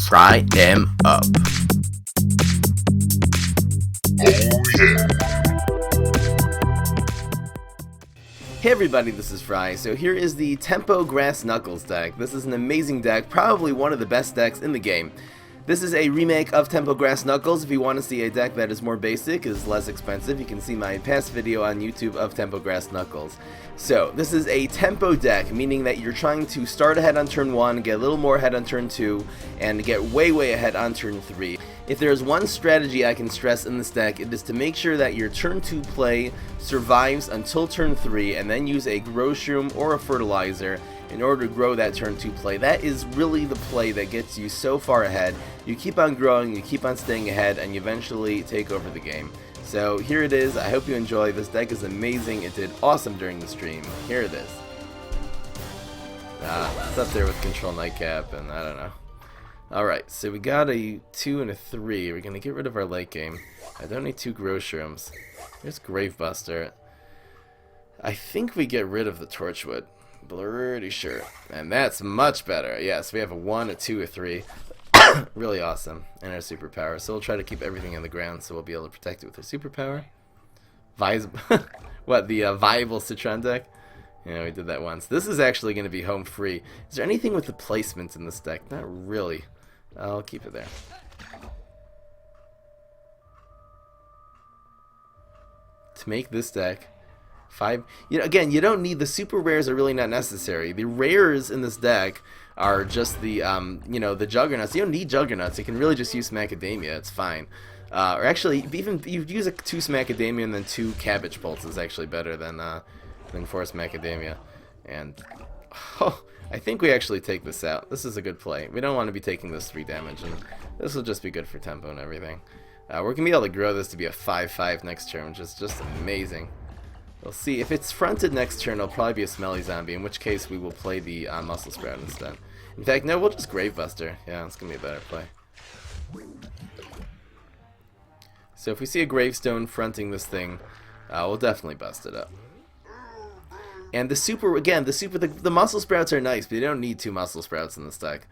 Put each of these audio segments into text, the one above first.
fry them up. Oh yeah. Hey everybody, this is Fry. So here is the Tempo Grass Knuckles deck. This is an amazing deck, probably one of the best decks in the game. This is a remake of Tempo Grass Knuckles. If you want to see a deck that is more basic, is less expensive, you can see my past video on YouTube of Tempo Grass Knuckles. So, this is a tempo deck, meaning that you're trying to start ahead on turn 1, get a little more ahead on turn 2, and get way ahead on turn 3. If there's one strategy I can stress in this deck, it is to make sure that your turn 2 play survives until turn 3, and then use a Grow Shroom or a Fertilizer in order to grow that turn 2 play. That is really the play that gets you so far ahead. You keep on growing, you keep on staying ahead, and you eventually take over the game. So here it is. I hope you enjoy. This deck is amazing. It did awesome during the stream. Here it is. It's up there with Control Nightcap, and I don't know. Alright, so we got a 2 and a 3. We're going to get rid of our late game. I don't need 2 Grow Shrooms. Here's Gravebuster. I think we get rid of the Torchwood. Pretty sure. And that's much better. Yes, we have a 1, a 2, a 3. Really awesome. And our superpower. So we'll try to keep everything in the ground so we'll be able to protect it with our superpower. What, the viable Citron deck? Yeah, we did that once. This is actually going to be home free. Is there anything with the placements in this deck? Not really. I'll keep it there. To make this deck 5, again, you don't need the super rares, are really not necessary. The rares in this deck are just the the Juggernauts. You don't need Juggernauts. You can really just use Macadamia. It's fine. Or actually, even you use a 2 Macadamia and then 2 Cabbage Bolts is actually better than Force Macadamia. And I think we actually take this out. This is a good play. We don't want to be taking this 3 damage, and this will just be good for tempo and everything. We're gonna be able to grow this to be a 5/5 next turn, which is just amazing. We'll see. If it's fronted next turn, it'll probably be a Smelly Zombie, in which case we will play the Muscle Sprout instead. In fact, no, we'll just Gravebuster. Yeah, it's going to be a better play. So if we see a Gravestone fronting this thing, we'll definitely bust it up. And the super, again, the Muscle Sprouts are nice, but you don't need 2 Muscle Sprouts in this deck.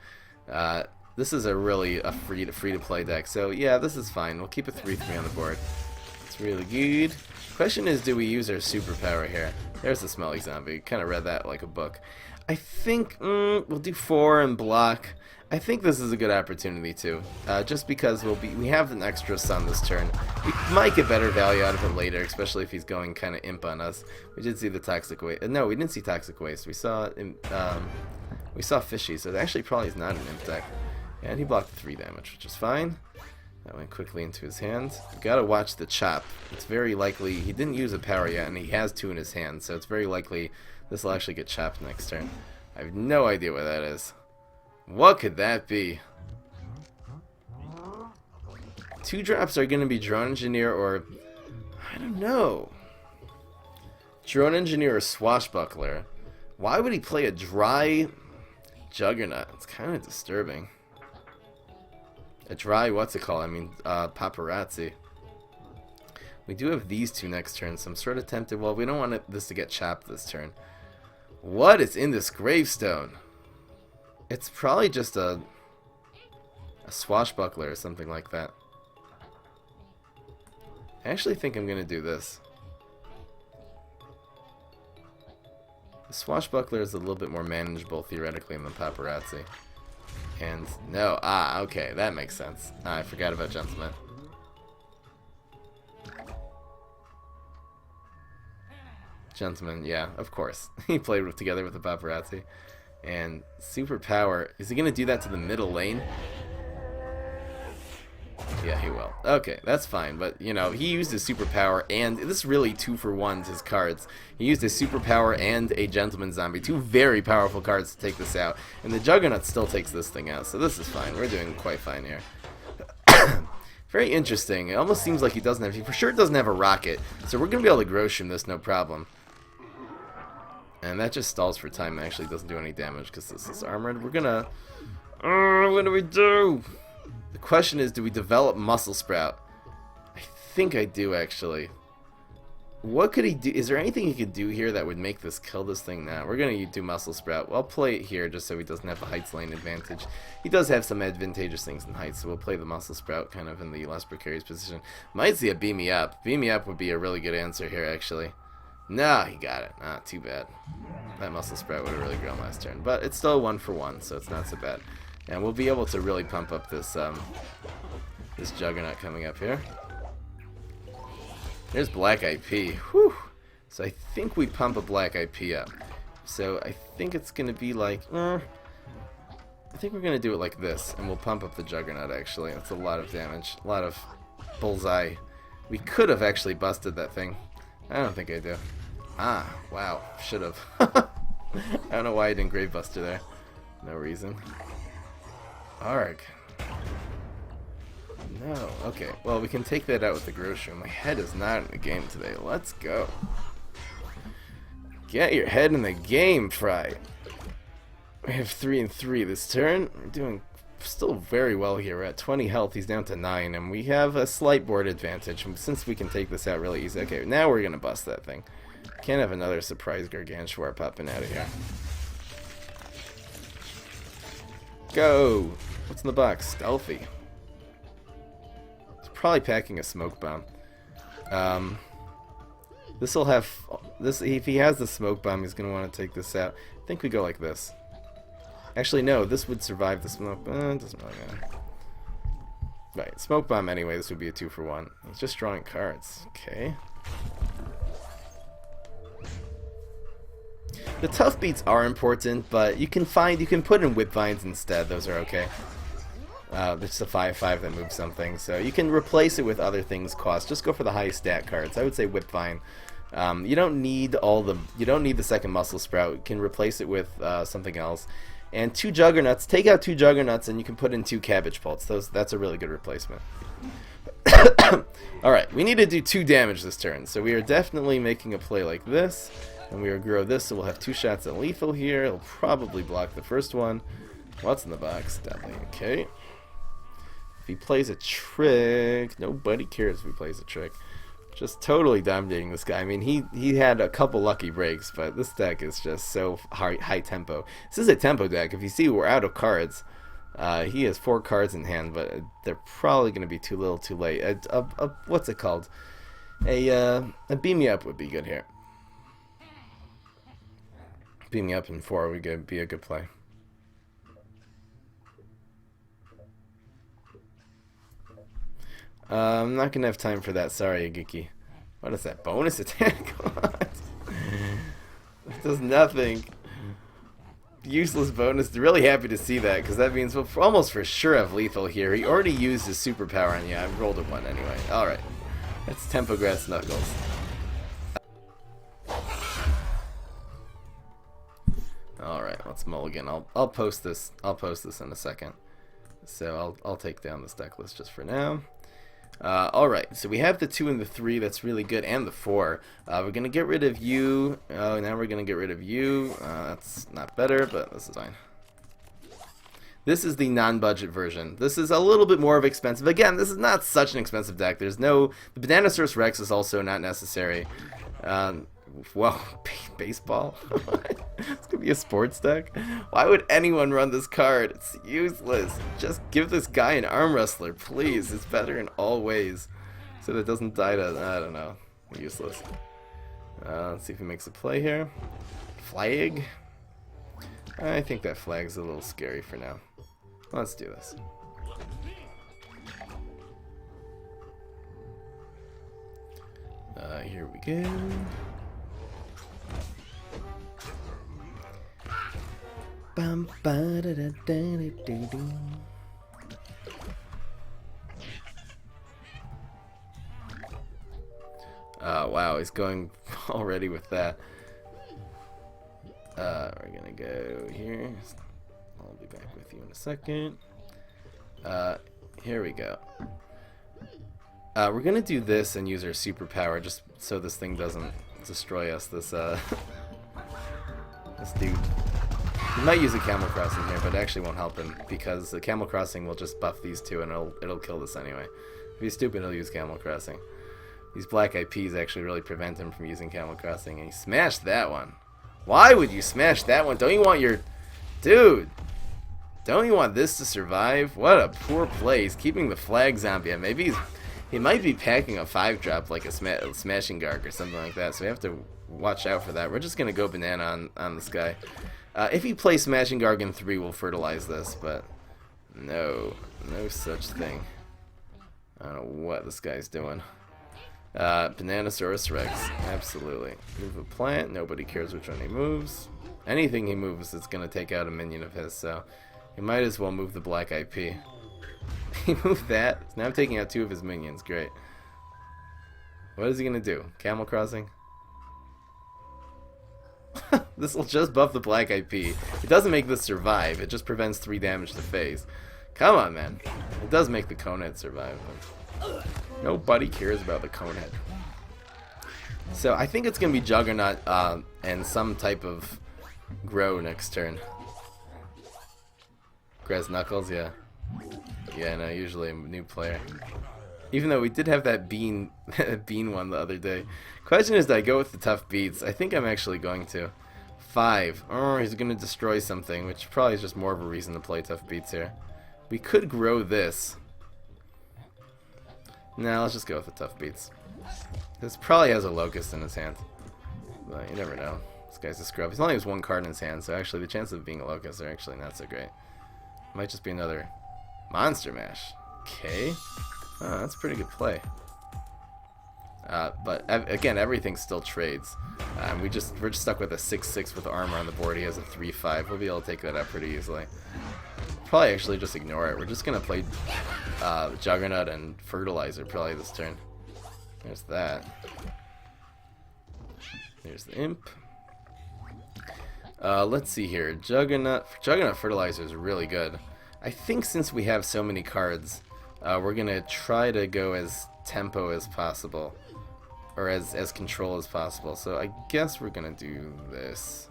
This is a really free to play deck, so yeah, this is fine. We'll keep a 3/3 on the board. It's really good. Question is, do we use our superpower here? There's the Smelly Zombie. Kind of read that like a book. I think we'll do 4 and block. I think this is a good opportunity too, just because we have an extra sun this turn. We might get better value out of him later, especially if he's going kind of imp on us. We did see the Toxic Waste. No, we didn't see Toxic Waste. We saw Fishy, so it actually probably is not an imp deck. And he blocked 3 damage, which is fine. That went quickly into his hands. You gotta watch the chop. It's very likely he didn't use a power yet, and he has 2 in his hand, so it's very likely this will actually get chopped next turn. I have no idea what that is. What could that be? 2 drops are gonna be Drone Engineer or I don't know. Drone Engineer or Swashbuckler. Why would he play a dry Juggernaut? It's kind of disturbing. A dry, what's it called? I mean, Paparazzi. We do have these 2 next turn, so I'm sort of tempted. Well, we don't want this to get chopped this turn. What is in this Gravestone? It's probably just a Swashbuckler or something like that. I actually think I'm going to do this. The Swashbuckler is a little bit more manageable theoretically than Paparazzi. And no, okay, that makes sense. I forgot about Gentleman. Gentleman, yeah, of course. He played together with the Paparazzi. And Superpower, is he going to do that to the middle lane? Yeah, he will. Okay, that's fine, but, he used his Superpower, and this is really 2-for-1 his cards. He used his Superpower and a Gentleman Zombie, 2 very powerful cards to take this out, and the Juggernaut still takes this thing out, so this is fine. We're doing quite fine here. Very interesting. It almost seems like he for sure doesn't have a rocket, so we're going to be able to Grow Shroom this, no problem. And that just stalls for time and actually doesn't do any damage because this is armored. We're gonna... what do we do? The question is, do we develop Muscle Sprout? I think I do, actually. What could he do? Is there anything he could do here that would make this kill this thing now? We're going to do Muscle Sprout. I'll play it here just so he doesn't have a Heights lane advantage. He does have some advantageous things in Heights, so we'll play the Muscle Sprout kind of in the less precarious position. Might see a Beam Me Up. Beam Me Up would be a really good answer here, actually. No, he got it. Ah, too bad. That Muscle Sprout would have really grown last turn. But it's still 1 for 1, so it's not so bad. And we'll be able to really pump up this, this Juggernaut coming up here. There's Black IP. Whew. So I think we pump a Black IP up. So I think it's going to be like... I think we're going to do it like this. And we'll pump up the Juggernaut, actually. That's a lot of damage. A lot of bullseye. We could have actually busted that thing. I don't think I do. Ah, wow. Should have. I don't know why I didn't Grave Buster there. No reason. Arg. No. Okay. Well, we can take that out with the Grocery. My head is not in the game today. Let's go. Get your head in the game, Fry. We have 3 and 3 this turn. We're doing still very well here. We're at 20 health. He's down to 9, and we have a slight board advantage since we can take this out really easy. Okay, now we're gonna bust that thing. Can't have another surprise Gargantuar popping out of here. Go. What's in the box? Stealthy. It's probably packing a smoke bomb. This will have this. If he has the smoke bomb, he's gonna want to take this out. I think we go like this. Actually, no. This would survive the smoke. It doesn't really matter. Right, smoke bomb anyway. This would be a 2 for 1. He's just drawing cards. Okay. The tough beats are important, but you can put in Whip Vines instead. Those are okay. It's a 5/5 that moves something, so you can replace it with other things. Cost. Just go for the highest stat cards. I would say Whip Vine. You don't need the second Muscle Sprout. You can replace it with something else. And 2 Juggernauts. Take out 2 Juggernauts, and you can put in 2 Cabbage Pults. That's a really good replacement. All right, we need to do 2 damage this turn, so we are definitely making a play like this. And we will grow this, so we'll have 2 shots at lethal here. It'll probably block the first one. What's in the box? Deadly. Okay. If he plays a trick, nobody cares if he plays a trick. Just totally dominating this guy. I mean, he had a couple lucky breaks, but this deck is just so high tempo. This is a tempo deck. If you see, we're out of cards. He has 4 cards in hand, but they're probably going to be too little, too late. What's it called? A Beam Me Up would be good here. Beam Me Up in 4 would be a good play. I'm not gonna have time for that. Sorry, Agiki. What is that? Bonus attack? What? It does nothing. Useless bonus. Really happy to see that, because that means we'll almost for sure have lethal here. He already used his superpower on you. I rolled a 1 anyway. Alright. That's Tempo Grass Knuckles. Alright, let's mulligan. I'll post this. I'll post this in a second. So I'll take down this deck list just for now. Alright, so we have the 2 and the 3, that's really good, and the 4. We're going to get rid of you. Oh, now we're going to get rid of you. That's not better, but this is fine. This is the non-budget version. This is a little bit more of expensive. Again, this is not such an expensive deck. There's no... The Bananasaurus Rex is also not necessary. Well, baseball? It's gonna be a sports deck? Why would anyone run this card? It's useless. Just give this guy an arm wrestler, please. It's better in all ways. So that it doesn't die to, I don't know. Useless. Let's see if he makes a play here. Flag? I think that flag's a little scary for now. Let's do this. Here we go. Bum, ba, da, da, da, da, da. Wow, he's going already with that. We're gonna go here. I'll be back with you in a second. Here we go. We're gonna do this and use our superpower just so this thing doesn't destroy us. This this dude. He might use a Camel Crossing here, but it actually won't help him because the Camel Crossing will just buff these 2 and it'll kill this anyway. If he's stupid, he'll use Camel Crossing. These black IPs actually really prevent him from using Camel Crossing, and he smashed that one. Why would you smash that one? Don't you want your... Dude! Don't you want this to survive? What a poor play. He's keeping the flag zombie. Maybe he might be packing a 5-drop like a smashing garg or something like that, so we have to watch out for that. We're just going to go banana on this guy. If he plays smashing garg in 3, we'll fertilize this, but no such thing. I don't know what this guy's doing. Bananasaurus Rex, absolutely. Move a plant, nobody cares which one he moves. Anything he moves is going to take out a minion of his, so he might as well move the black IP. He moved that, so now I'm taking out 2 of his minions, great. What is he going to do? Camel Crossing? This will just buff the black IP. It doesn't make this survive, it just prevents 3 damage to phase. Come on, man. It does make the Conehead survive. Nobody cares about the Conehead. So I think it's going to be Juggernaut and some type of grow next turn. Grass Knuckles, yeah. Yeah, no, usually a new player. Even though we did have that bean one the other day. Question is, do I go with the tough beats? I think I'm actually going to. 5. Oh, he's going to destroy something, which probably is just more of a reason to play tough beats here. We could grow this. Nah, let's just go with the tough beats. This probably has a locust in his hand. But you never know. This guy's a scrub. He only has 1 card in his hand, so actually the chances of being a locust are actually not so great. Might just be another monster mash. Okay. Oh, that's a pretty good play. But again, everything still trades. We're just stuck with a 6/6 with armor on the board. He has a 3/5. We'll be able to take that out pretty easily. Probably actually just ignore it. We're just gonna play Juggernaut and Fertilizer probably this turn. There's that. There's the Imp. Let's see here. Juggernaut Fertilizer is really good. I think since we have so many cards, we're gonna try to go as tempo as possible, or as control as possible. So I guess we're gonna do this.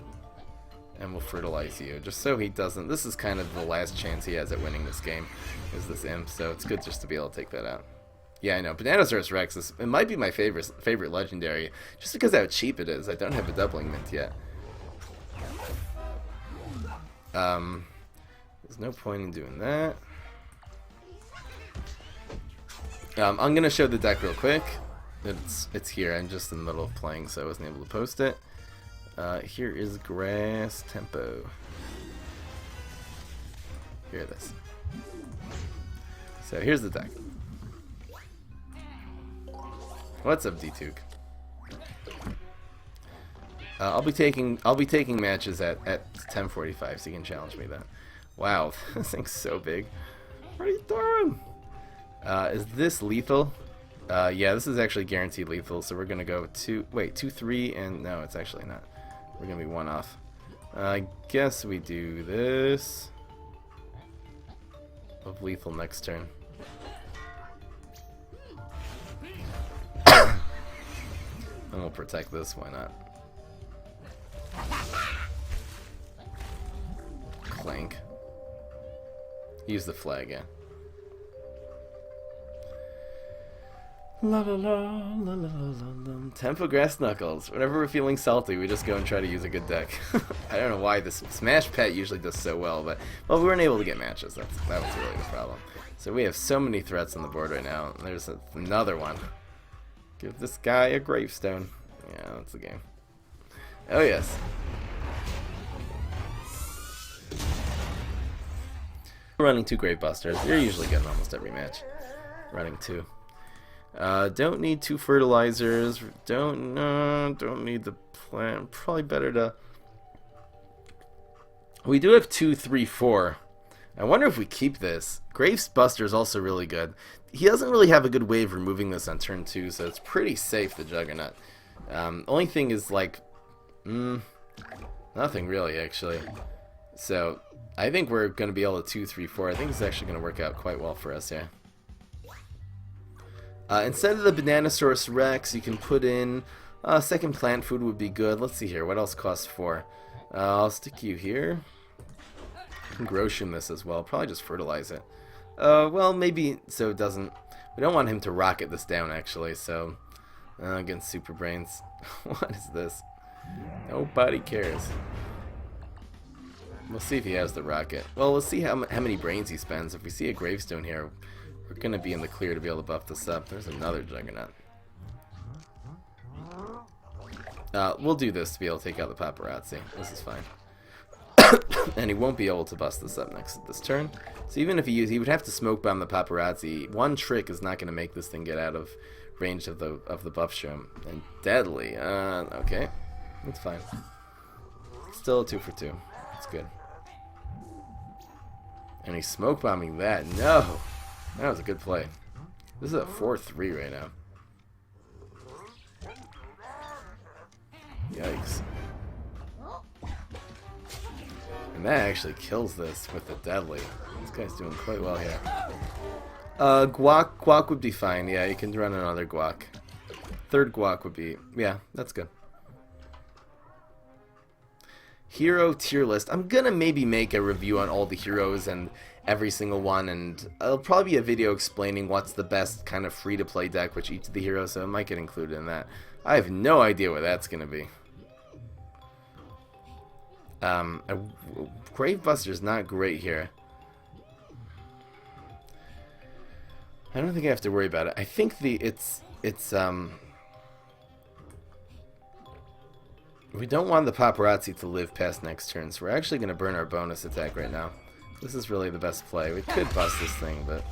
And we'll fertilize you, just so he doesn't... This is kind of the last chance he has at winning this game, is this Imp, so it's good just to be able to take that out. Yeah, I know, Bananasaurus Rex, it might be my favorite legendary, just because of how cheap it is. I don't have a doubling mint yet. There's no point in doing that. I'm going to show the deck real quick. It's here, I'm just in the middle of playing, so I wasn't able to post it. Here is Grass Tempo. Here it is. So here's the deck. What's up, D-Tuke? I'll be taking matches at 10:45, so you can challenge me then. Wow, this thing's so big. What are you doing? Is this lethal? Yeah, this is actually guaranteed lethal, so we're gonna go 2/3, and no, it's actually not. We're gonna be 1 off. I guess we do this of lethal next turn. And we'll protect this, why not? Clank. Use the flag, yeah. La la la la la la. Tempo Grass Knuckles. Whenever we're feeling salty, we just go and try to use a good deck. I don't know why this Smash Pet usually does so well, but well, we weren't able to get matches. That was really the problem. So we have so many threats on the board right now. There's another one. Give this guy a gravestone. Yeah, that's the game. Oh yes. Running 2 Grave Busters. You're usually getting almost every match. Running 2. Don't need 2 fertilizers. Don't need the plant. Probably better to... We do have 2, 3, 4. I wonder if we keep this. Grave Buster is also really good. He doesn't really have a good way of removing this on turn 2, so it's pretty safe, the Juggernaut. Only thing is, like... nothing really, actually. So, I think we're going to be able to 2, 3, 4. I think it's actually going to work out quite well for us here. Instead of the Bananasaurus Rex, you can put in second plant food would be good. Let's see here. What else costs 4? I'll stick you here. You can Groshun this as well. Probably just fertilize it. Well, maybe so it doesn't... We don't want him to rocket this down, actually, so... Against Super Brains. What is this? Nobody cares. We'll see if he has the rocket. Well, we'll see how many brains he spends. If we see a gravestone here, we're going to be in the clear to be able to buff this up. There's another Juggernaut. We'll do this to be able to take out the paparazzi. This is fine. And he won't be able to bust this up this turn. So even if he would have to smoke bomb the paparazzi. One trick is not going to make this thing get out of range of the buff shroom. And deadly. Okay, that's fine. Still a 2 for 2. That's good. And he's smoke bombing that. No, that was a good play. This is a 4-3 right now. Yikes. And that actually kills this with the deadly. This guy's doing quite well here. Guac would be fine. Yeah, you can run another guac. Third guac would be... yeah, that's good. Hero tier list. I'm gonna maybe make a review on all the heroes and every single one, and it'll probably be a video explaining what's the best kind of free-to-play deck with each of the heroes, so it might get included in that. I have no idea what that's gonna be. Gravebuster's not great here. I don't think I have to worry about it. I think we don't want the paparazzi to live past next turn, so we're actually going to burn our bonus attack right now. This is really the best play. We could bust this thing, but...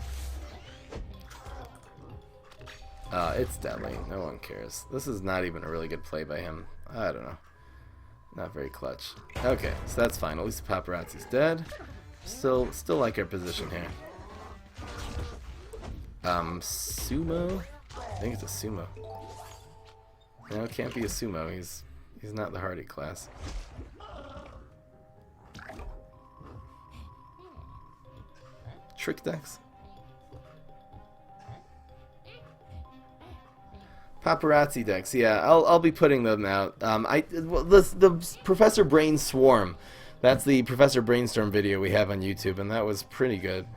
it's deadly. No one cares. This is not even a really good play by him. I don't know. Not very clutch. Okay, so that's fine. At least the paparazzi's dead. Still like our position here. Sumo? I think it's a sumo. No, it can't be a sumo. He's not the hardy class. Trick decks? Paparazzi decks, yeah, I'll be putting them out. The Professor Brain Swarm, that's the Professor Brainstorm video we have on YouTube, and that was pretty good.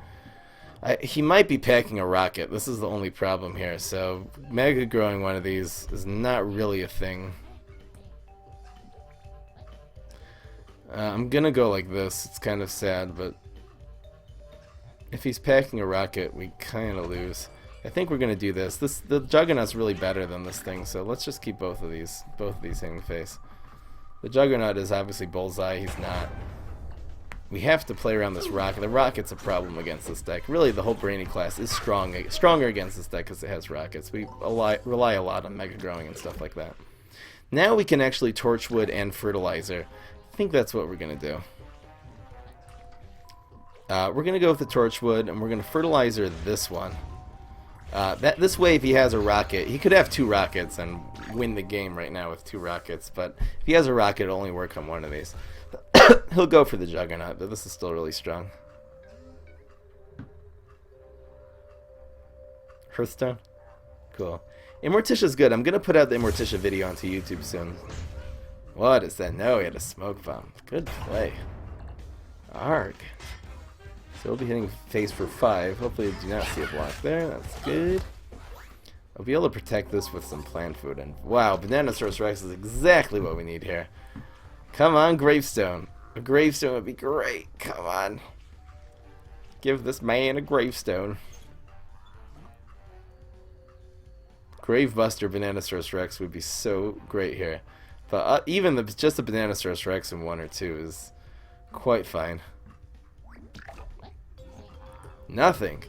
He might be packing a rocket. This is the only problem here. So mega growing one of these is not really a thing. I'm gonna go like this. It's kind of sad, but if he's packing a rocket, we kind of lose. I think we're gonna do this. The Juggernaut's really better than this thing, so let's just keep both of these hitting the face. The Juggernaut is obviously bullseye. He's not. We have to play around this rocket. The rocket's a problem against this deck. Really, the whole Brainy class is stronger against this deck because it has rockets. We rely a lot on mega growing and stuff like that. Now we can actually Torchwood and Fertilizer. I think that's what we're gonna do. We're gonna go with the Torchwood, and we're gonna Fertilizer this one. This way, if he has a rocket, he could have 2 rockets and win the game right now with 2 rockets. But if he has a rocket, it'll only work on one of these. He'll go for the Juggernaut, but this is still really strong. Hearthstone? Cool. Immorticia's good. I'm going to put out the Immorticia video onto YouTube soon. What is that? No, he had a smoke bomb. Good play. Arg. So we'll be hitting face for 5. Hopefully we do not see a block there. That's good. I'll be able to protect this with some plant food. And wow, Bananasaurus Rex is exactly what we need here. Come on, Gravestone. A gravestone would be great. Come on. Give this man a gravestone. Gravebuster Bananasaurus Rex would be so great here. But even just the Bananasaurus Rex in 1 or 2 is quite fine. Nothing.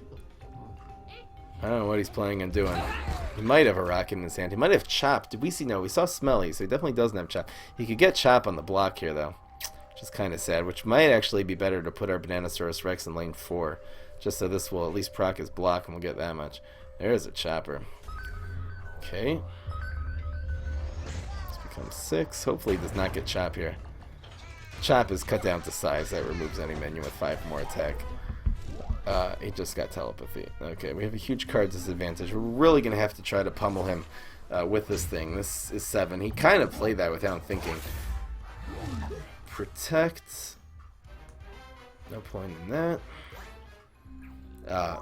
I don't know what he's planning on doing. He might have a rocket in his hand. He might have Chop. Did we see? No, we saw Smelly, so he definitely doesn't have Chop. He could get Chop on the block here, though, which is kind of sad, which might actually be better to put our Bananasaurus Rex in lane 4, just so this will at least proc his block, and we'll get that much. There's a Chopper. Okay. This becomes 6. Hopefully he does not get Chop here. Chop is cut down to size. That removes any minion with 5 more attack. He just got telepathy. Okay, we have a huge card disadvantage. We're really going to have to try to pummel him with this thing. This is 7. He kind of played that without thinking. Protect. No point in that.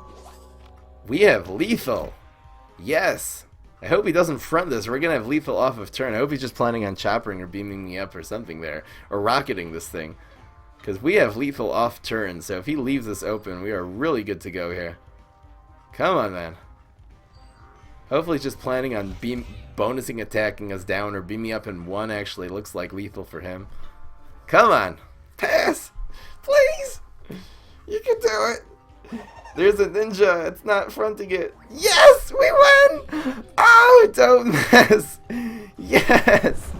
We have lethal. Yes. I hope he doesn't front this. We're going to have lethal off of turn. I hope he's just planning on choppering or beaming me up or something there. Or rocketing this thing. Because we have lethal off turn. So if he leaves this open, we are really good to go here. Come on, man. Hopefully he's just planning on bonusing attacking us down or beaming up in one. Actually looks like lethal for him. Come on. Pass. Please. You can do it. There's a ninja. It's not fronting it. Yes, we win. Oh, don't mess. Yes.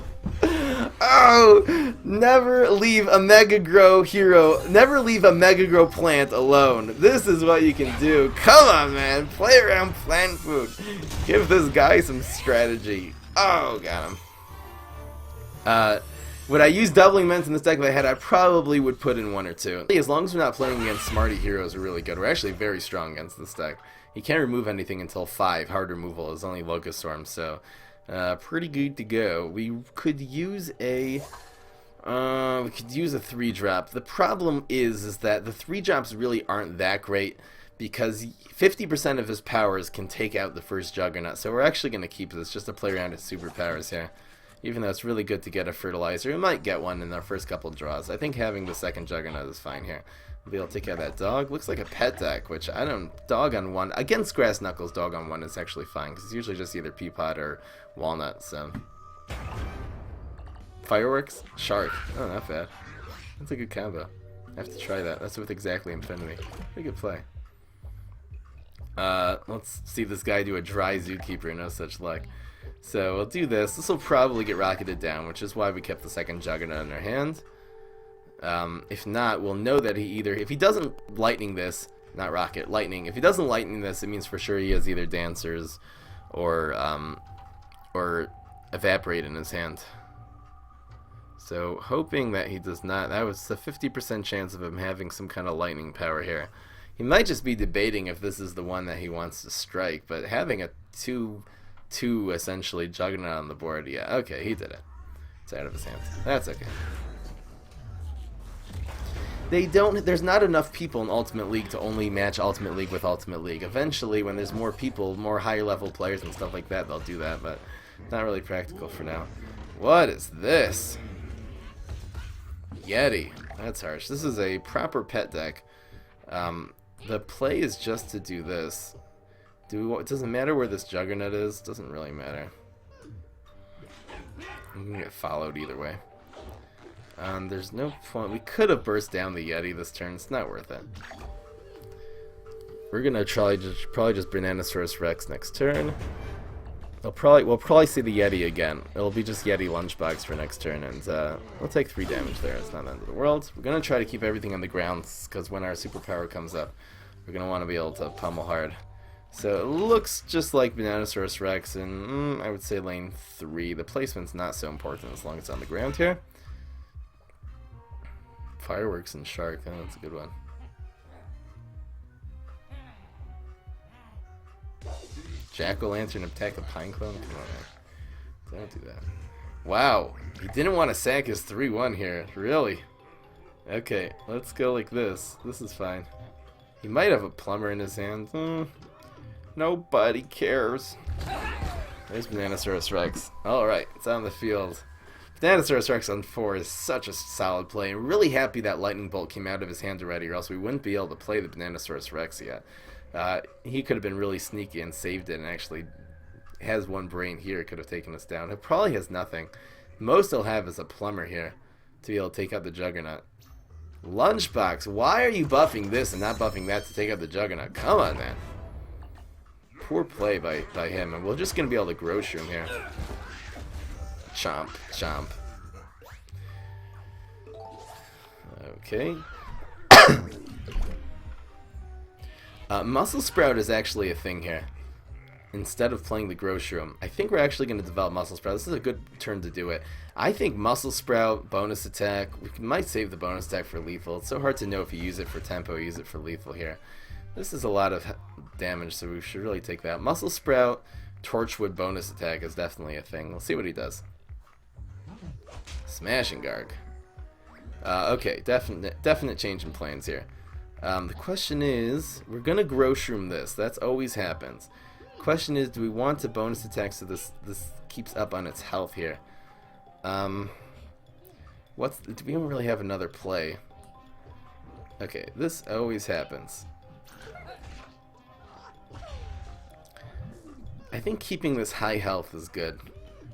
Oh, never leave a Mega Grow hero. Never leave a Mega Grow plant alone. This is what you can do. Come on, man. Play around plant food. Give this guy some strategy. Oh, got him. Would I use doubling ments in this deck if I had? I probably would put in one or two. As long as we're not playing against smarty heroes, we're really good. We're actually very strong against this deck. He can't remove anything until 5. Hard removal is only Locust Storm, so pretty good to go. We could use a 3-drop. The problem is that the 3-drops really aren't that great because 50% of his powers can take out the first Juggernaut. So we're actually going to keep this just to play around his superpowers here. Even though it's really good to get a fertilizer, we might get one in our first couple draws. I think having the second Juggernaut is fine here. We'll be able to take out that dog. Looks like a pet deck, which I don't... Dog on 1. Against Grass Knuckles, dog on 1 is actually fine, because it's usually just either Peapod or Walnut, so... Fireworks? Shark. Oh, not bad. That's a good combo. I have to try that. That's with exactly Infinity. Pretty good play. Let's see this guy do a dry Zookeeper, no such luck. So we'll do this. This will probably get rocketed down, which is why we kept the second Juggernaut in our hand. If not, we'll know that he either... If he doesn't lightning this... Not rocket, lightning. If he doesn't lightning this, it means for sure he has either Dancers or Evaporate in his hand. So hoping that he does not... That was a 50% chance of him having some kind of lightning power here. He might just be debating if this is the one that he wants to strike, but having a 2 essentially Juggernaut on the board, yeah, okay, he did it. It's out of his hands. That's okay. There's not enough people in Ultimate League to only match Ultimate League with Ultimate League. Eventually, when there's more people, more higher level players and stuff like that, they'll do that, but not really practical for now. What is this? Yeti. That's harsh. This is a proper pet deck. The play is just to do this. It doesn't matter where this Juggernaut is. Doesn't really matter. I'm gonna get followed either way. There's no point. We could have burst down the Yeti this turn. It's not worth it. We're gonna probably just Bananasaurus Rex next turn. We'll probably see the Yeti again. It'll be just Yeti Lunchbox for next turn, and we'll take 3 damage there. It's not the end of the world. We're gonna try to keep everything on the ground because when our superpower comes up, we're gonna want to be able to pummel hard. So it looks just like Bananasaurus Rex, and I would say lane 3. The placement's not so important as long as it's on the ground here. Fireworks and Shark, oh, that's a good one. Jack-o'-lantern attack a pine clone? Come on, man. Don't do that. Wow, he didn't want to sack his 3-1 here. Really? Okay, let's go like this. This is fine. He might have a plumber in his hand. Nobody cares. There's Bananasaurus Rex. Alright, it's on the field. Bananasaurus Rex on 4 is such a solid play. I'm really happy that Lightning Bolt came out of his hand already, or else we wouldn't be able to play the Bananasaurus Rex yet. He could have been really sneaky and saved it, and actually has one brain here, could have taken us down. It probably has nothing. Most he'll have is a plumber here to be able to take out the Juggernaut. Lunchbox, why are you buffing this and not buffing that to take out the Juggernaut? Come on, man. Poor play by him, and we're just going to be able to grow shroom here. Chomp, chomp. Okay. Muscle Sprout is actually a thing here. Instead of playing the Grow Shroom, I think we're actually going to develop Muscle Sprout. This is a good turn to do it. I think Muscle Sprout, bonus attack, we might save the bonus attack for lethal. It's so hard to know if you use it for tempo or use it for lethal here. This is a lot of damage, so we should really take that. Muscle Sprout, Torchwood bonus attack is definitely a thing. We'll see what he does. Smashing Garg. Okay, definite change in plans here. The question is, we're gonna Grow Shroom this. That's always happens. Question is, do we want to bonus attack so this keeps up on its health here? Do we don't really have another play? Okay, this always happens. I think keeping this high health is good.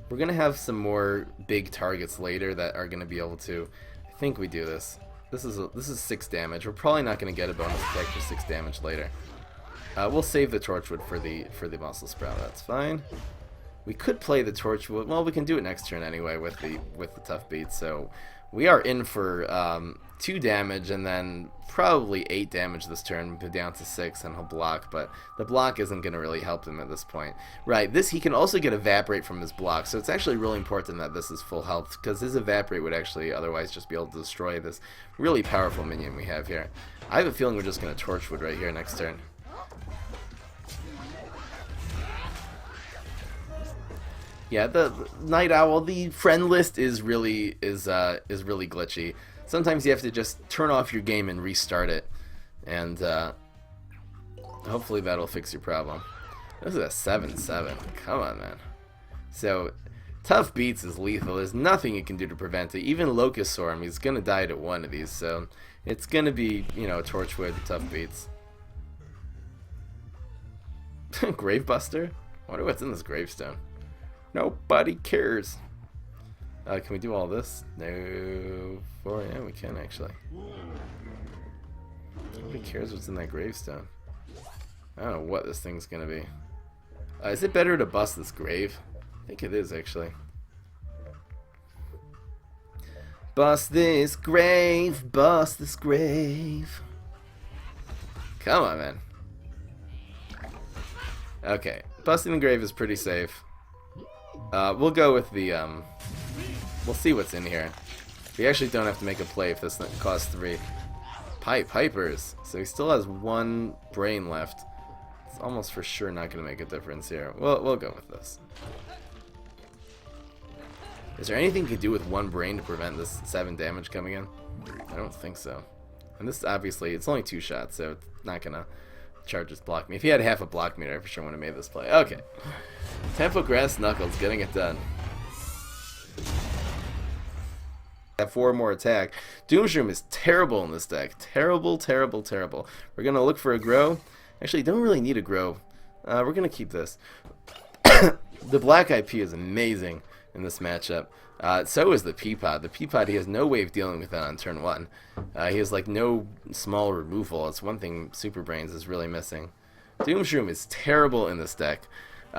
We're gonna have some more big targets later that are gonna be able to. I think we do this. This is 6 damage. We're probably not gonna get a bonus attack for 6 damage later. We'll save the Torchwood for the Muscle Sprout. That's fine. We could play the Torchwood. Well, we can do it next turn anyway with the Tough Beat. So we are in for 2 damage and then probably 8 damage this turn, down to 6, and he'll block. But the block isn't going to really help him at this point. Right, he can also get Evaporate from his block, so it's actually really important that this is full health, because his Evaporate would actually otherwise just be able to destroy this really powerful minion we have here. I have a feeling we're just going to Torchwood right here next turn. Yeah, the Night Owl, the friend list is really glitchy. Sometimes you have to just turn off your game and restart it, and hopefully that'll fix your problem. This is a 7/7. Come on, man. So Tough Beats is lethal. There's nothing you can do to prevent it. Even Locust Swarm, he's gonna die to one of these. So it's gonna be, you know, Torchwood, Tough Beats. Gravebuster? I wonder what's in this gravestone. Nobody cares. Can we do all this? No. Yeah, we can actually. Nobody cares what's in that gravestone. I don't know what this thing's gonna be. Is it better to bust this grave? I think it is actually. Bust this grave, bust this grave. Come on, man. Okay, busting the grave is pretty safe. We'll go with the, we'll see what's in here. We actually don't have to make a play if this costs 3. Pipers. So he still has 1 brain left. It's almost for sure not going to make a difference here. We'll go with this. Is there anything you can do with 1 brain to prevent this 7 damage coming in? I don't think so. And this, obviously, it's only 2 shots, so it's not going to charge his block me. If he had half a block meter, I for sure would have made this play. Okay. Tempo Grass Knuckles getting it done. Have 4 more attack. Doomshroom is terrible in this deck. Terrible, terrible, terrible. We're going to look for a grow. Actually, don't really need a grow. We're going to keep this. The Black IP is amazing in this matchup. So is the Peapod. The Peapod, he has no way of dealing with that on turn 1. He has like no small removal. It's one thing Super Brains is really missing. Doomshroom is terrible in this deck.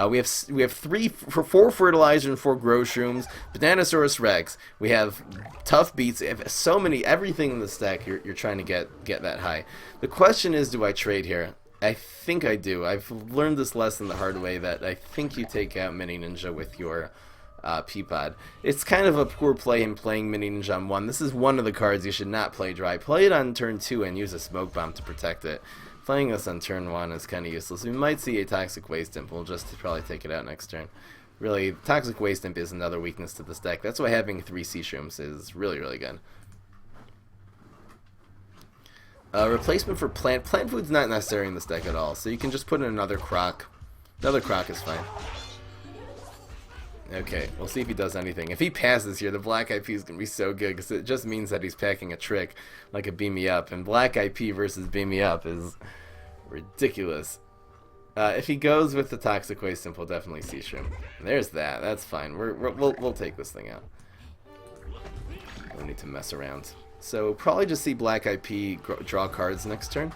We have 4 Fertilizer and 4 Grow Shrooms, Bananasaurus Rex. We have Tough Beats. So many, everything in this deck you're trying to get that high. The question is, do I trade here? I think I do. I've learned this lesson the hard way that I think you take out Mini Ninja with your Peapod. It's kind of a poor play in playing Mini Ninja on 1. This is one of the cards you should not play dry. Play it on turn 2 and use a Smoke Bomb to protect it. Playing this on turn 1 is kind of useless. We might see a Toxic Waste Imp. We'll just probably take it out next turn. Really, Toxic Waste Imp is another weakness to this deck. That's why having 3 Sea Shrooms is really, really good. Replacement for Plant. Plant Food's not necessary in this deck at all, so you can just put in another Croc. Another Croc is fine. Okay, we'll see if he does anything. If he passes here, the Black IP is going to be so good, because it just means that he's packing a trick, like a Beam Me Up. And Black IP versus Beam Me Up is ridiculous. If he goes with the Toxic Waste Imp, we'll definitely see Shroom. There's that. That's fine. We'll take this thing out. We don't need to mess around. So probably just see Black IP draw cards next turn.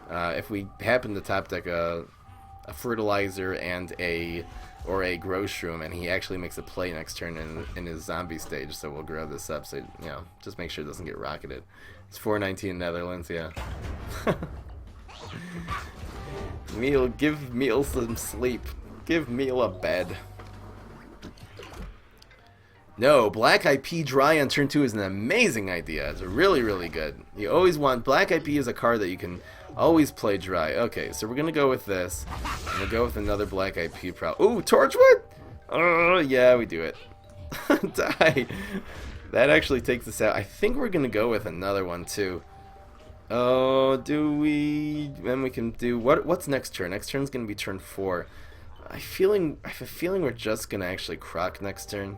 If we happen to top deck a Fertilizer and a Grow Shroom, and he actually makes a play next turn in his zombie stage, so we'll grow this up, so, you know, just make sure it doesn't get rocketed. It's 419 Netherlands, yeah. Meal, give Meal some sleep. Give Meal a bed. No, Black IP dry on turn 2 is an amazing idea. It's really, really good. You always want... Black IP is a card that you can always play dry. Okay, so we're going to go with this. And we'll go with another Black IP pro... Ooh, Torchwood? Oh, yeah, we do it. Die. That actually takes us out. I think we're going to go with another one, too. Oh, do we... Then we can do... What's next turn? Next turn's going to be turn 4. I have a feeling we're just gonna actually croc next turn.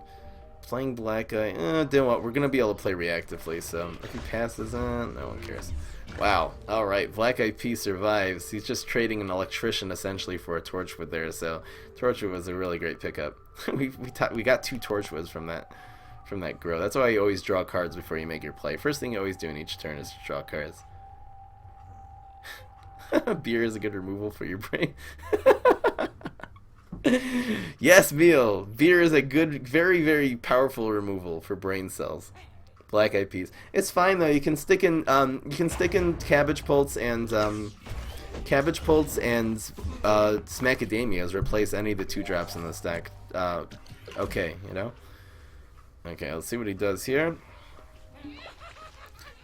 Playing black eye, then what? We're gonna be able to play reactively. So if he passes on, no one cares. Wow. All right, Black Eyed Pea survives. He's just trading an electrician essentially for a Torchwood there. So Torchwood was a really great pickup. we got 2 Torchwoods from that grow. That's why you always draw cards before you make your play. First thing you always do in each turn is draw cards. Beer is a good removal for your brain. Yes, Meal. Beer is a good, very, very powerful removal for brain cells. Black Eyed Peas. It's fine though. You can stick in Cabbage Pulse and Smackademias. Replace any of the 2-drops in the stack. Okay, you know. Okay, let's see what he does here.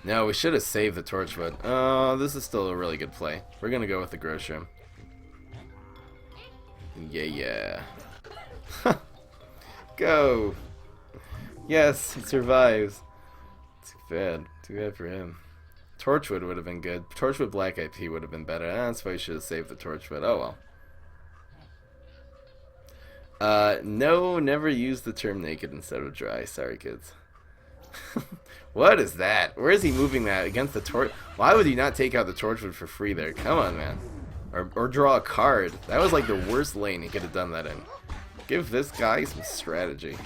No, we should have saved the Torchwood. Oh, this is still a really good play. We're gonna go with the Groshroom. Yeah. Go. Yes, he survives. Too bad for him. Torchwood would have been good. Torchwood Black IP would have been better. That's why you should have saved the Torchwood. Oh well. No, never use the term naked instead of dry. Sorry, kids. What is that? Where is he moving that against the torch? Why would he not take out the Torchwood for free there? Come on, man. Or draw a card. That was like the worst lane he could have done that in. Give this guy some strategy.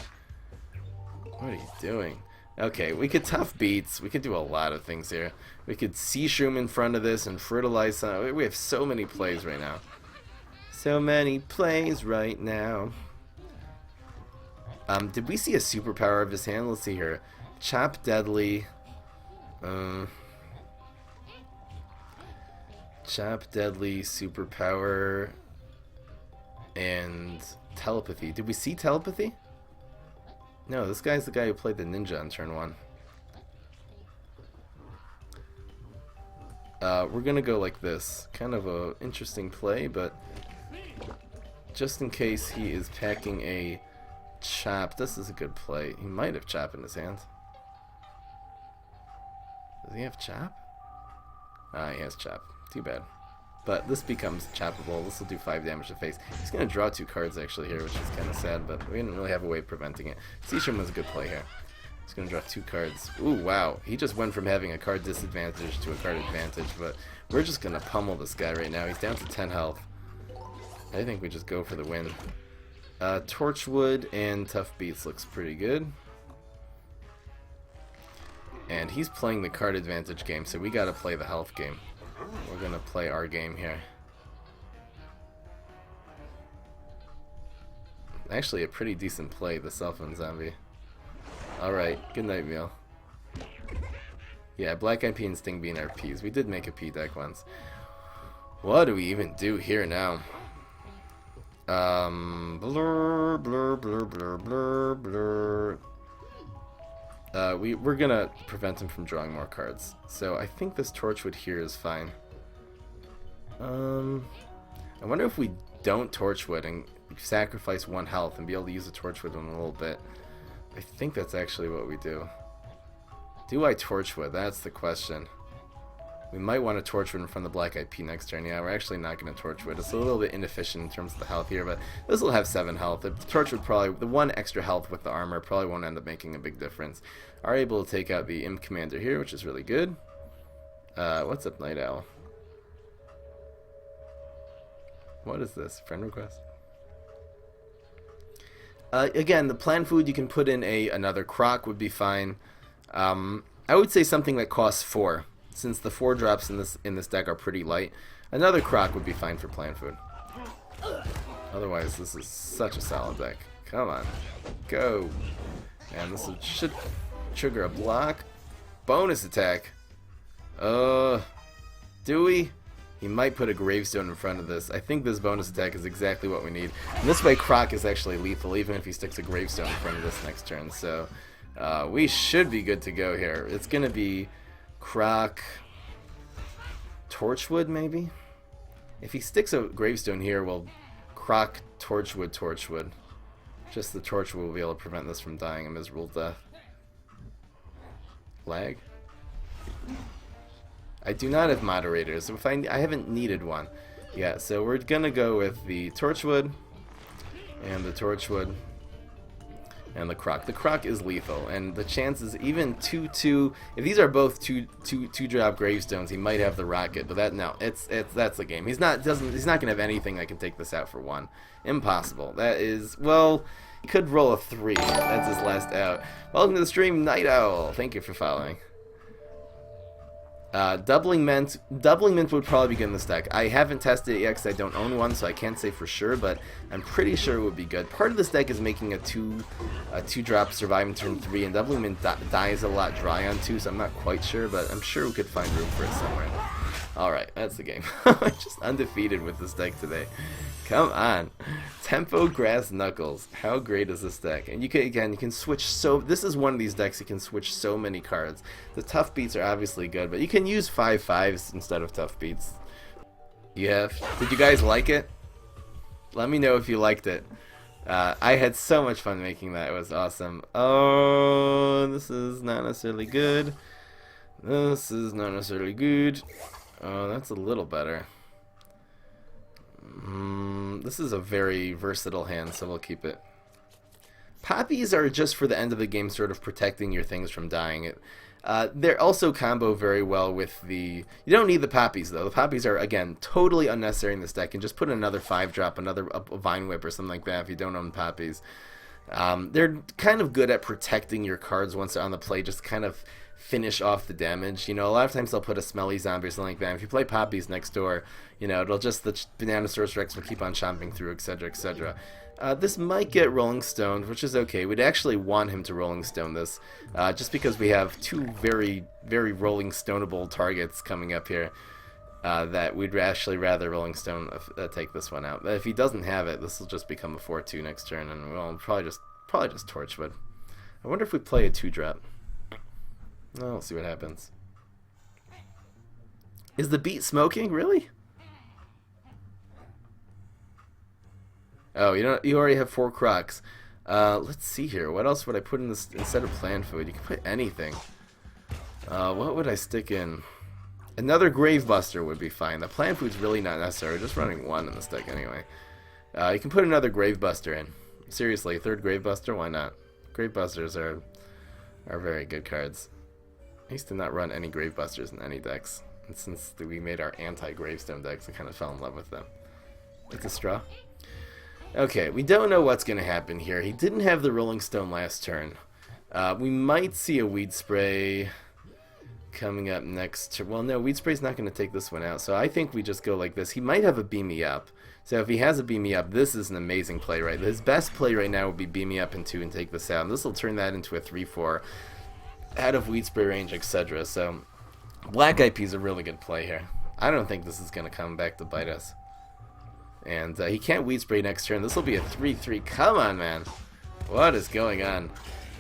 What are you doing? Okay, we could tough beats. We could do a lot of things here. We could Seashroom in front of this and fertilize some. We have so many plays right now. So many plays right now. Did we see a superpower of his hand? Let's see here. Chop Deadly. Chop Deadly, Superpower, and Telepathy. Did we see Telepathy? No, this guy's the guy who played the ninja on turn 1. We're gonna go like this. Kind of a interesting play, but just in case he is packing a Chop, this is a good play. He might have Chop in his hand. Does he have Chop? Ah, he has Chop. Too bad. But this becomes choppable. This will do 5 damage to face. He's going to draw 2 cards actually here, which is kind of sad, but we didn't really have a way of preventing it. Seashroom was a good play here. He's going to draw 2 cards. Ooh, wow. He just went from having a card disadvantage to a card advantage, but we're just going to pummel this guy right now. He's down to 10 health. I think we just go for the win. Torchwood and Tough Beats looks pretty good. And he's playing the card advantage game, so we got to play the health game. We're gonna play our game here. Actually, a pretty decent play, the Cell Phone Zombie. Alright, good night, Meal. Yeah, Black IP and Sting being our Ps. We did make a P deck once. What do we even do here now? Blur, blur, blur, blur, blur, blur. We're gonna prevent him from drawing more cards. So I think this Torchwood here is fine. I wonder if we don't Torchwood and sacrifice 1 health and be able to use the Torchwood in a little bit. I think that's actually what we do. Do I Torchwood? That's the question. We might want to Torchwood in front of the Black IP next turn. Yeah, we're actually not going to Torchwood. It's a little bit inefficient in terms of the health here, but this will have 7 health. The Torchwood probably, the 1 extra health with the armor probably won't end up making a big difference. Are able to take out the Imp Commander here, which is really good. What's up, Night Owl? What is this? Friend request? Again, the plant food you can put in another croc would be fine. I would say something that costs 4. Since the 4 drops in this deck are pretty light, another croc would be fine for plant food. Otherwise, this is such a solid deck. Come on, go! And this should trigger a block. Bonus attack. Do we? He might put a gravestone in front of this. I think this bonus attack is exactly what we need. And this way, croc is actually lethal, even if he sticks a gravestone in front of this next turn. So we should be good to go here. It's gonna be Croc, Torchwood maybe? If he sticks a gravestone here, we'll Croc, Torchwood, Torchwood. Just the Torchwood will be able to prevent this from dying a miserable death. Lag? I do not have moderators. If I haven't needed one. Yeah, so we're gonna go with the Torchwood. And the Torchwood. And the Croc. The Croc is lethal, and the chances, even 2-2, if these are both two drop gravestones, he might have the rocket. But that's the game. He's not gonna have anything that can take this out for 1. Impossible. That is, well, he could roll a 3. That's his last out. Welcome to the stream, Night Owl. Thank you for following. Doubling Mint would probably be good in this deck. I haven't tested it yet because I don't own one, so I can't say for sure, but I'm pretty sure it would be good. Part of this deck is making a 2-drop survive in turn 3, and Doubling Mint dies a lot dry on 2, so I'm not quite sure, but I'm sure we could find room for it somewhere. Alright, that's the game. I'm just undefeated with this deck today. Come on. Tempo Grass Knuckles. How great is this deck? And you can switch this is one of these decks you can switch so many cards. The tough beats are obviously good, but you can use 5/5s instead of tough beats. Did you guys like it? Let me know if you liked it. I had so much fun making that. It was awesome. Oh, this is not necessarily good. This is not necessarily good. Oh, that's a little better. This is a very versatile hand, so we'll keep it. Poppies are just for the end of the game, sort of protecting your things from dying. They're also combo very well with the... You don't need the Poppies, though. The Poppies are, again, totally unnecessary in this deck. And just put another 5-drop, a Vine Whip or something like that if you don't own Poppies. They're kind of good at protecting your cards once they're on the play, just kind of finish off the damage. You know, a lot of times they'll put a Smelly Zombie or something like that. If you play Poppies next door, you know, it'll just, the Bananasaurus Rex will keep on chomping through, etc., etc. This might get Rolling Stoned, which is okay. We'd actually want him to Rolling Stone this, just because we have 2 very, very Rolling Stoneable targets coming up here, that we'd actually rather Rolling Stone take this one out. But if he doesn't have it, this will just become a 4-2 next turn, and we'll probably just Torchwood. I wonder if we play a 2-drop. Oh, we'll see what happens. Is the beat smoking? Really? Oh, you already have 4 Crocs. Let's see here. What else would I put in this instead of plant food? You can put anything. What would I stick in? Another Gravebuster would be fine. The plant food's really not necessary. We're just running 1 in this deck anyway. You can put another Gravebuster in. Seriously, 3rd Gravebuster? Why not? Gravebusters are very good cards. I used to not run any Gravebusters in any decks. And since we made our anti-Gravestone decks, I kind of fell in love with them. It's a straw. Okay, we don't know what's going to happen here. He didn't have the Rolling Stone last turn. We might see a Weed Spray coming up next. Well, no, Weed Spray's not going to take this one out, so I think we just go like this. He might have a Beam Me Up. So if he has a Beam Me Up, this is an amazing play, right? His best play right now would be Beam Me Up in 2 and take this out. And this will turn that into a 3-4 out of Weed Spray range, etc. So Black Eyed Peas a really good play here. I don't think this is going to come back to bite us. And he can't Weed Spray next turn. This will be a 3-3. Come on, man. What is going on?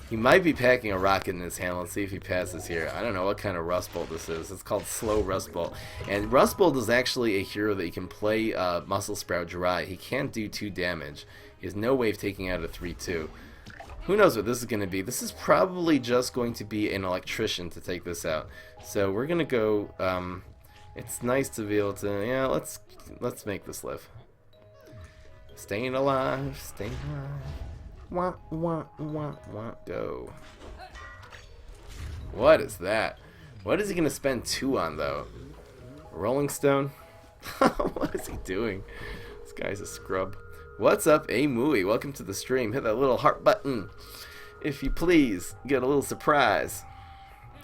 He might be packing a rocket in his hand. Let's see if he passes here. I don't know what kind of Rust Bolt this is. It's called Slow Rust Bolt. And Rust Bolt is actually a hero that you can play Muscle Sprout dry. He can't do 2 damage. He has no way of taking out a 3-2. Who knows what this is going to be? This is probably just going to be an electrician to take this out. So we're going to go... it's nice to be able to... Yeah, let's make this live. Staying alive, staying alive. Go. What is that? What is he gonna spend 2 on though? Rolling Stone? What is he doing? This guy's a scrub. What's up, Amui? Welcome to the stream. Hit that little heart button if you please. Get a little surprise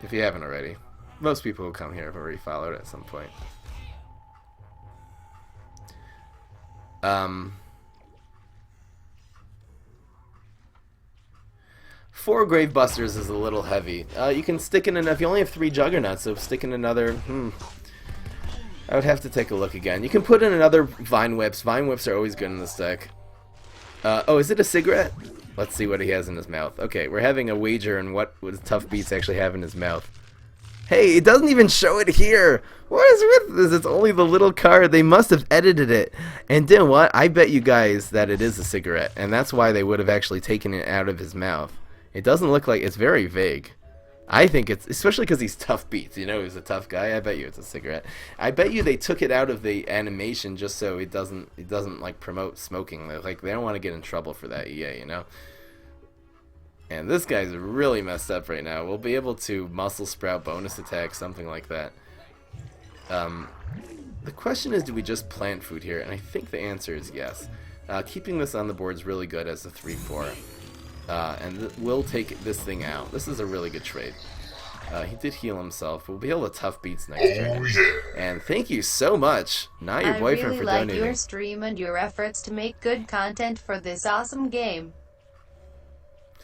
if you haven't already. Most people who come here have already followed at some point. 4 Gravebusters is a little heavy. You can stick in if you only have 3 Juggernauts, so stick in another. I would have to take a look again. You can put in another Vine Whips. Vine Whips are always good in this deck. Oh, is it a cigarette? Let's see what he has in his mouth. Okay, we're having a wager on what Tough Beats actually have in his mouth. Hey, it doesn't even show it here. What is with this? It's only the little card. They must have edited it. And you know what? I bet you guys that it is a cigarette, and that's why they would have actually taken it out of his mouth. It doesn't look like... It's very vague. I think it's, especially because he's tough beats, you know, he's a tough guy. I bet you it's a cigarette. I bet you they took it out of the animation just so it doesn't like promote smoking. Like, they don't want to get in trouble for that, EA, you know. And this guy's really messed up right now. We'll be able to muscle sprout bonus attack, something like that. The question is, do we just plant food here? And I think the answer is yes. Keeping this on the board is really good as a 3-4. And we'll take this thing out. This is a really good trade. He did heal himself. We'll be able to tough beats next turn. And thank you so much, Not Your Boyfriend, for donating. I really like your stream and your efforts to make good content for this awesome game.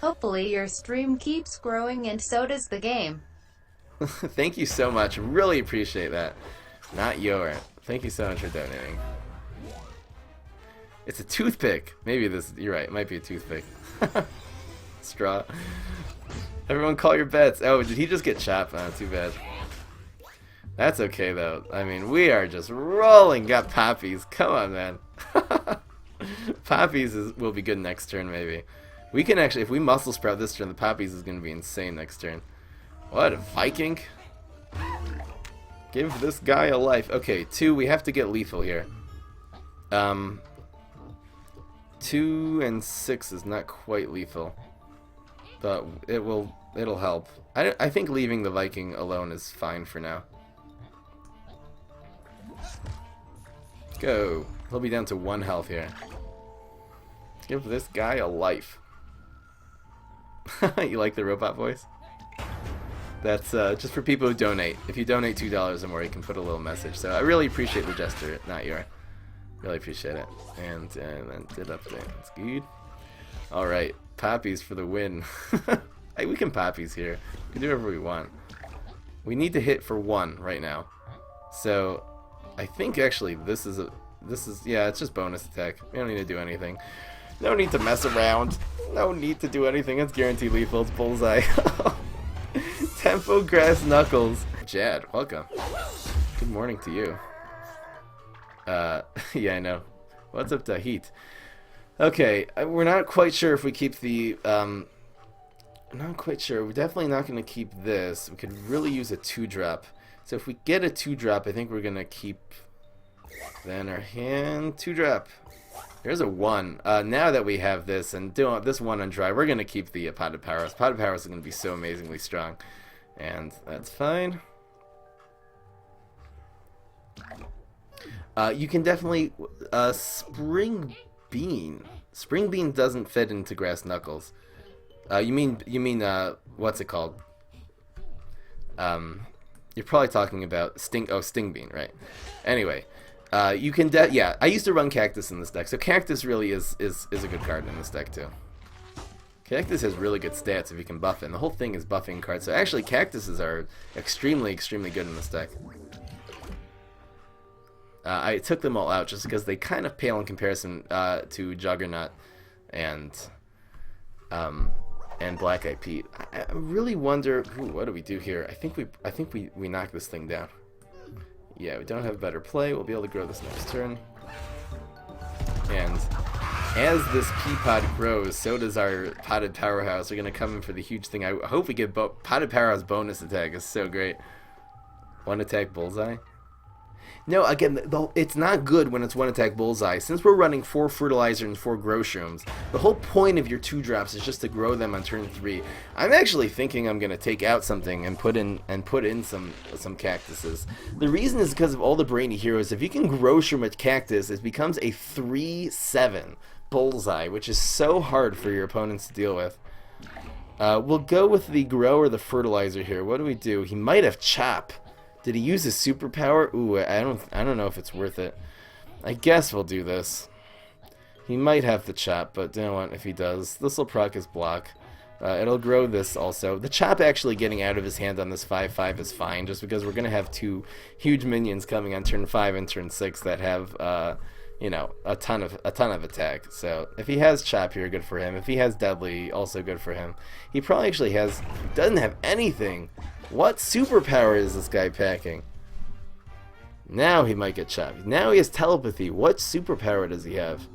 Hopefully your stream keeps growing and so does the game. Thank you so much. Really appreciate that. Not your. Thank you so much for donating. It's a toothpick. Maybe this, you're right, it might be a toothpick. Straw. Everyone call your bets. Oh, did he just get chopped? Oh, too bad. That's okay though. I mean, we are just rolling. Got poppies. Come on, man. Poppies will be good next turn, maybe. We can actually, if we muscle sprout this turn, the poppies is going to be insane next turn. What, a Viking? Give this guy a life. Okay, 2, we have to get lethal here. 2 and 6 is not quite lethal, but it'll help. I think leaving the Viking alone is fine for now. Go. He'll be down to 1 health here. Give this guy a life. You like the robot voice? That's just for people who donate. If you donate $2 or more, you can put a little message. So I really appreciate the gesture, Not Your. Really appreciate it. And then did update. That's good. Alright, poppies for the win. Hey, we can poppies here. We can do whatever we want. We need to hit for 1 right now. So I think actually this is yeah, it's just bonus attack. We don't need to do anything. No need to mess around. No need to do anything. It's guaranteed lethal. It's bullseye. Tempo Grass Knuckles. Jad, welcome. Good morning to you. Yeah, I know. What's up, Tahit? Okay, we're not quite sure if we keep the, not quite sure. We're definitely not going to keep this. We could really use a 2-drop. So if we get a 2-drop, I think we're going to keep, then our hand, 2-drop. There's a 1. Now that we have this, and doing this 1 on dry, we're going to keep the Potted Powerhouse. Potted Powerhouse is going to be so amazingly strong. And that's fine. You can definitely Spring Bean. Spring Bean doesn't fit into Grass Knuckles. You mean what's it called? You're probably talking about Sting Bean, right? Anyway, you can yeah. I used to run Cactus in this deck, so Cactus really is a good card in this deck too. Cactus has really good stats if you can buff it. And the whole thing is buffing cards. So actually, Cactuses are extremely good in this deck. I took them all out just because they kind of pale in comparison to Juggernaut and Black Eyed Pete. I really wonder, what do we do here? I think we knock this thing down. Yeah, we don't have better play. We'll be able to grow this next turn. And as this Peapod grows, so does our Potted Powerhouse. We're going to come in for the huge thing. I hope we get Potted Powerhouse bonus attack. It's so great. 1 attack bullseye. No, again, it's not good when it's 1 attack bullseye. Since we're running 4 fertilizer and 4 grow shrooms, the whole point of your 2-drops is just to grow them on turn 3. I'm actually thinking I'm gonna take out something and put in some cactuses. The reason is because of all the brainy heroes. If you can grow shroom a cactus, it becomes a 3/7 bullseye, which is so hard for your opponents to deal with. We'll go with the grow or the fertilizer here. What do we do? He might have chop. Did he use his superpower? Ooh, I don't know if it's worth it. I guess we'll do this. He might have the chop, but you know what? If he does, this will proc his block. It'll grow this also. The chop actually getting out of his hand on this 5/5 is fine, just because we're gonna have 2 huge minions coming on turn 5 and turn 6 that have, you know, a ton of attack. So if he has chop here, good for him. If he has deadly, also good for him. He probably actually doesn't have anything. What superpower is this guy packing? Now he might get chopped. Now he has telepathy. What superpower does he have?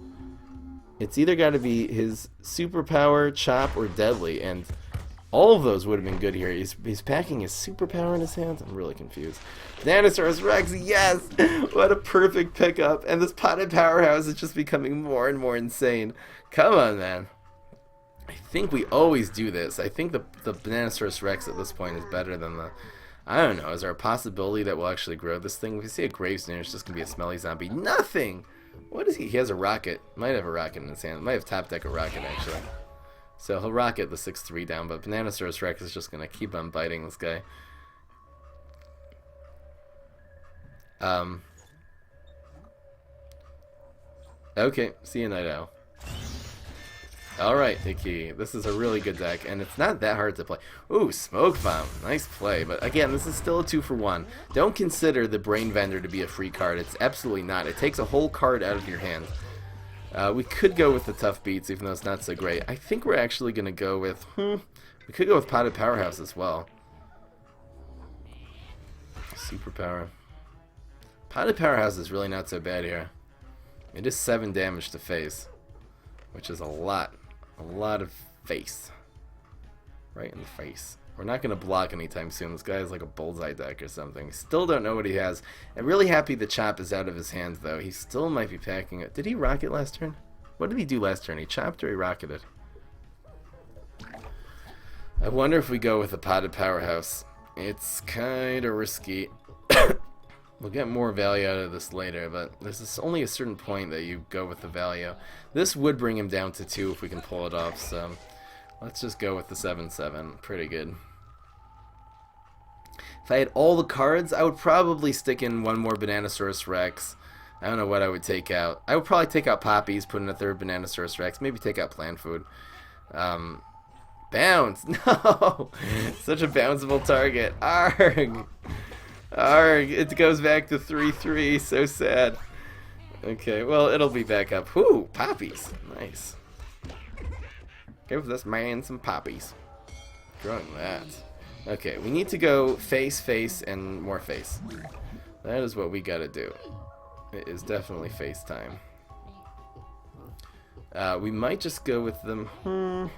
It's either got to be his superpower, chop, or deadly. And All of those would have been good here. He's packing his superpower in his hands. I'm really confused. Dinosaurus Rex, yes! What a perfect pickup. And this potted powerhouse is just becoming more and more insane. Come on, man. I think we always do this. I think the Bananasaurus Rex at this point is better than the... I don't know. Is there a possibility that we'll actually grow this thing? If we see a Gravesender, it's just going to be a smelly zombie. Nothing! What is he? He has a rocket. Might have a rocket in his hand. Might have top deck a rocket, actually. So he'll rocket the 6-3 down, but Bananasaurus Rex is just going to keep on biting this guy. Okay, see you, Night Owl. Alright, Icky. This is a really good deck, and it's not that hard to play. Ooh, Smoke Bomb. Nice play, but again, this is still a 2-for-1. Don't consider the Brain Vendor to be a free card. It's absolutely not. It takes a whole card out of your hand. We could go with the Tough Beats, even though it's not so great. I think we're actually going to go with... we could go with Potted Powerhouse as well. Superpower. Potted Powerhouse is really not so bad here. It is 7 damage to face, which is a lot. A lot of face. Right in the face. We're not going to block anytime soon. This guy is like a bullseye deck or something. Still don't know what he has. I'm really happy the chop is out of his hands, though. He still might be packing it. Did he rocket last turn? What did he do last turn? He chopped or he rocketed? I wonder if we go with a Potted Powerhouse. It's kind of risky. We'll get more value out of this later, but there's only a certain point that you go with the value. This would bring him down to 2 if we can pull it off, so... Let's just go with the 7-7. Pretty good. If I had all the cards, I would probably stick in one more Bananasaurus Rex. I don't know what I would take out. I would probably take out Poppies, put in a third Bananasaurus Rex, maybe take out Plant Food. Bounce! No! Such a bounceable target. Arg! Arg! It goes back to 3-3. So sad. Okay, well, it'll be back up. Whoo! Poppies! Nice. Give this man some poppies. Growing that. Okay, we need to go face, face, and more face. That is what we gotta do. It is definitely face time. We might just go with them. I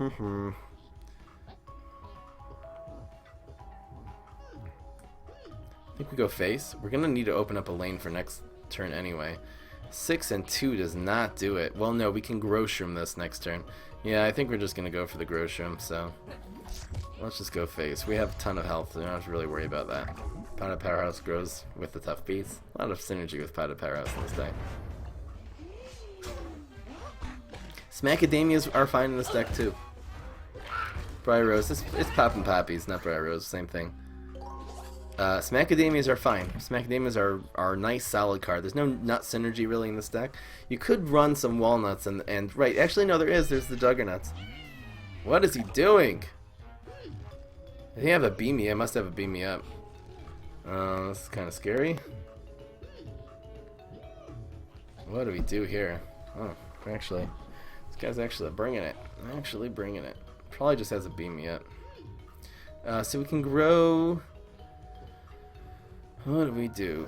think we go face. We're gonna need to open up a lane for next turn anyway. 6 and 2 does not do it. Well, no, we can Growshroom this next turn. Yeah, I think we're just going to go for the Growshroom, so let's just go face. We have a ton of health, so we don't have to really worry about that. Potted Powerhouse grows with the Tough Beats. A lot of synergy with Potted Powerhouse in this deck. Smackademias are fine in this deck, too. Briar Rose, it's popping poppies, not Briar Rose, same thing. Smackademias are fine. Smackademias are a nice, solid card. There's no nut synergy really in this deck. You could run some walnuts and right. Actually, no, there is. There's the Juggernauts. What is he doing? Does he have a beam me? I must have a beam me up. This is kind of scary. What do we do here? Oh, actually, this guy's actually bringing it. Actually bringing it. Probably just has a beam me up. So we can grow. What do we do?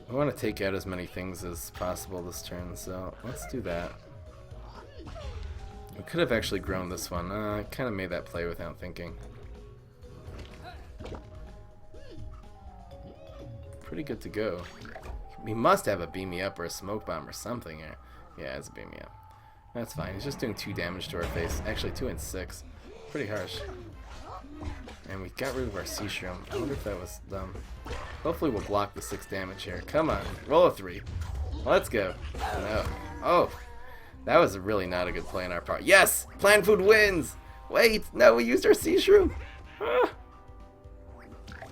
I want to take out as many things as possible this turn, so let's do that. We could have actually grown this one. I kind of made that play without thinking. Pretty good to go. We must have a Beam Me Up or a Smoke Bomb or something here. Yeah, it's a Beam Me Up. That's fine. He's just doing 2 damage to our face. Actually, 2 and 6. Pretty harsh. And we got rid of our Sea Shroom. I wonder if that was dumb. Hopefully we'll block the 6 damage here. Come on. Roll a 3. Let's go. No. Oh. That was really not a good play on our part. Yes! Plant Food wins! Wait! No, we used our Sea Shroom! Ah.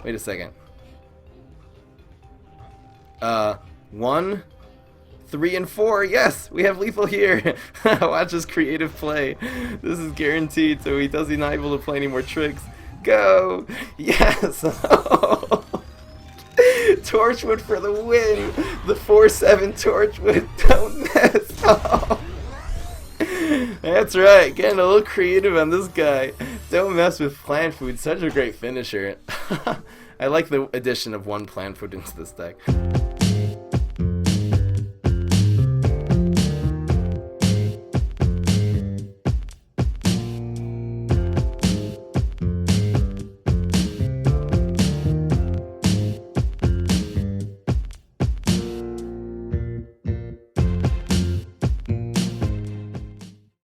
Wait a second. 1, 3, and 4. Yes! We have lethal here! Watch this creative play. This is guaranteed, so he does not able to play any more tricks. Go! Yes! Torchwood for the win! The 4-7 Torchwood! Don't miss! Oh. That's right, getting a little creative on this guy. Don't mess with Plant Food, such a great finisher. I like the addition of 1 Plant Food into this deck.